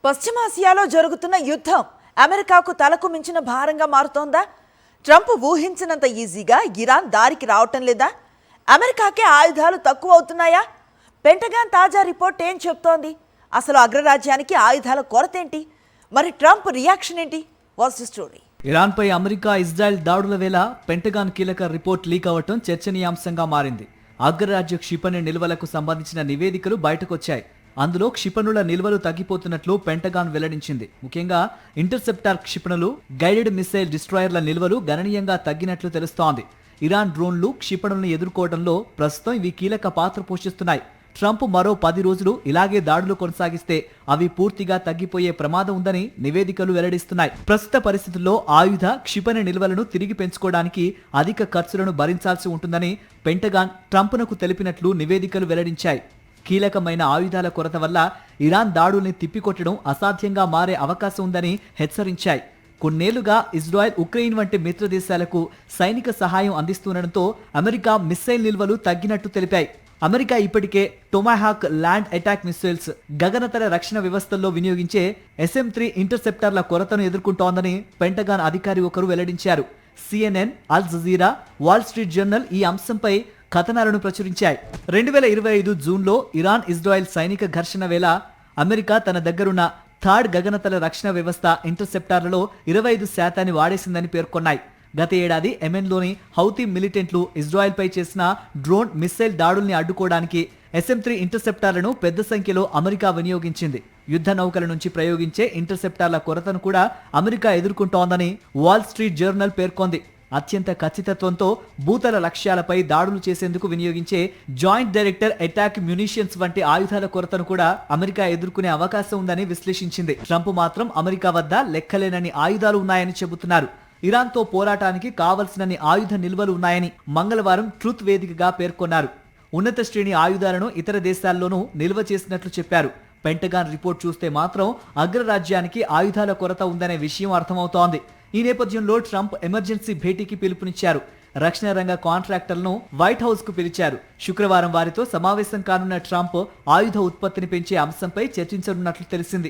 పశ్చిమాసియాలో జరుగుతున్న యుద్ధం అమెరికాకు తలకు మించిన భారంగా మారుతోందా? ట్రంప్ ఊహించినంత ఈజీగా ఇరాన్ దారికి రావటం లేదా? అమెరికాకే ఆయుధాలు తక్కువ అవుతున్నాయా? పెంటగాన్ తాజా రిపోర్ట్ ఏం చెప్తోంది? అసలు అగ్రరాజ్యానికి ఆయుధాల కొరతేంటి? మరి ట్రంప్ రియాక్షన్ ఏంటి? What's the story? ఇరాన్పై అమెరికా ఇజ్రాయెల్ దాడుల వేళ పెంటగాన్ కీలక రిపోర్ట్ లీక్ అవటం చర్చనీయాంశంగా మారింది. అగ్రరాజ్య క్షిపణి నిల్వలకు సంబంధించిన నివేదికలు బయటకొచ్చాయి. అందులో క్షిపణుల నిల్వలు తగ్గిపోతున్నట్లు పెంటగాన్ వెల్లడించింది. ముఖ్యంగా ఇంటర్సెప్టార్ క్షిపణులు, గైడెడ్ మిసైల్ డిస్ట్రాయర్ల నిల్వలు గణనీయంగా తగ్గినట్లు తెలుస్తోంది. ఇరాన్ డ్రోన్లు, క్షిపణులను ఎదుర్కోవడంలో ప్రస్తుతం ఇవి కీలక పాత్ర పోషిస్తున్నాయి. ట్రంప్ మరో 10 రోజులు ఇలాగే దాడులు కొనసాగిస్తే అవి పూర్తిగా తగ్గిపోయే ప్రమాదం ఉందని నివేదికలు వెల్లడిస్తున్నాయి. ప్రస్తుత పరిస్థితుల్లో ఆయుధ, క్షిపణి నిల్వలను తిరిగి పెంచుకోవడానికి అధిక ఖర్చులను భరించాల్సి ఉంటుందని పెంటగాన్ ట్రంప్నకు తెలిపినట్లు నివేదికలు వెల్లడించాయి. కీలకమైన ఆయుధాల కొరత వల్ల ఇరాన్ దాడుల్ని తిప్పికొట్టడం అసాధ్యంగా మారే అవకాశం ఉందని హెచ్చరించాయి. కొన్నేళ్లుగా ఇజ్రాయెల్, ఉక్రెయిన్ వంటి మిత్ర దేశాలకు సైనిక సహాయం అందిస్తుండటంతో అమెరికా మిస్సైల్ నిల్వలు తగ్గినట్టు తెలిపాయి. అమెరికా ఇప్పటికే టొమాహాక్ ల్యాండ్ అటాక్ మిసైల్స్, గగనతల రక్షణ వ్యవస్థల్లో వినియోగించే SM-3 ఇంటర్సెప్టర్ల కొరతను ఎదుర్కొంటోందని పెంటగాన్ అధికారి ఒకరు వెల్లడించారు. CNN, Al Jazeera, Wall Street Journal ఈ అంశంపై కథనాలను ప్రచురించాయి. 2025 జూన్లో ఇరాన్ ఇజ్రాయెల్ సైనిక ఘర్షణ వేళ అమెరికా తన దగ్గరున్న థర్డ్ గగనతల రక్షణ వ్యవస్థ ఇంటర్సెప్టార్లలో 25% వాడేసిందని పేర్కొన్నాయి. గత ఏడాది యెమెన్లోని హౌతీ మిలిటెంట్లు ఇజ్రాయెల్పై చేసిన డ్రోన్, మిస్సైల్ దాడుల్ని అడ్డుకోవడానికి SM-3 ఇంటర్సెప్టార్లను పెద్ద సంఖ్యలో అమెరికా వినియోగించింది. యుద్ధ నౌకల నుంచి ప్రయోగించే ఇంటర్సెప్టార్ల కొరతను కూడా అమెరికా ఎదుర్కొంటోందని వాల్ స్ట్రీట్ జర్నల్ పేర్కొంది. అత్యంత ఖచ్చితత్వంతో భూతల లక్ష్యాలపై దాడులు చేసేందుకు వినియోగించే జాయింట్ డైరెక్టర్ అటాక్ మ్యునిషన్స్ వంటి ఆయుధాల కొరతను కూడా అమెరికా ఎదుర్కొనే అవకాశం ఉందని విశ్లేషించింది. ట్రంప్ మాత్రం అమెరికా వద్ద లెక్కలేనన్ని ఆయుధాలు ఉన్నాయని చెబుతున్నారు. ఇరాన్తో పోరాటానికి కావలసినన్ని ఆయుధ నిల్వలు ఉన్నాయని మంగళవారం ట్రూత్ వేదికగా పేర్కొన్నారు. ఉన్నత శ్రేణి ఆయుధాలను ఇతర దేశాల్లోనూ నిల్వ చేసినట్లు చెప్పారు. పెంటగాన్ రిపోర్ట్ చూస్తే మాత్రం అగ్రరాజ్యానికి ఆయుధాల కొరత ఉందనే విషయం అర్థమవుతోంది. ఈ నేపథ్యంలో ట్రంప్ ఎమర్జెన్సీ భేటీకి పిలుపునిచ్చారు. రక్షణ రంగ కాంట్రాక్టర్లను వైట్ హౌస్ కు పిలిచారు. శుక్రవారం వారితో సమావేశం కానున్న ట్రంప్ ఆయుధ ఉత్పత్తిని పెంచే అంశంపై చర్చించనున్నట్లు తెలిసింది.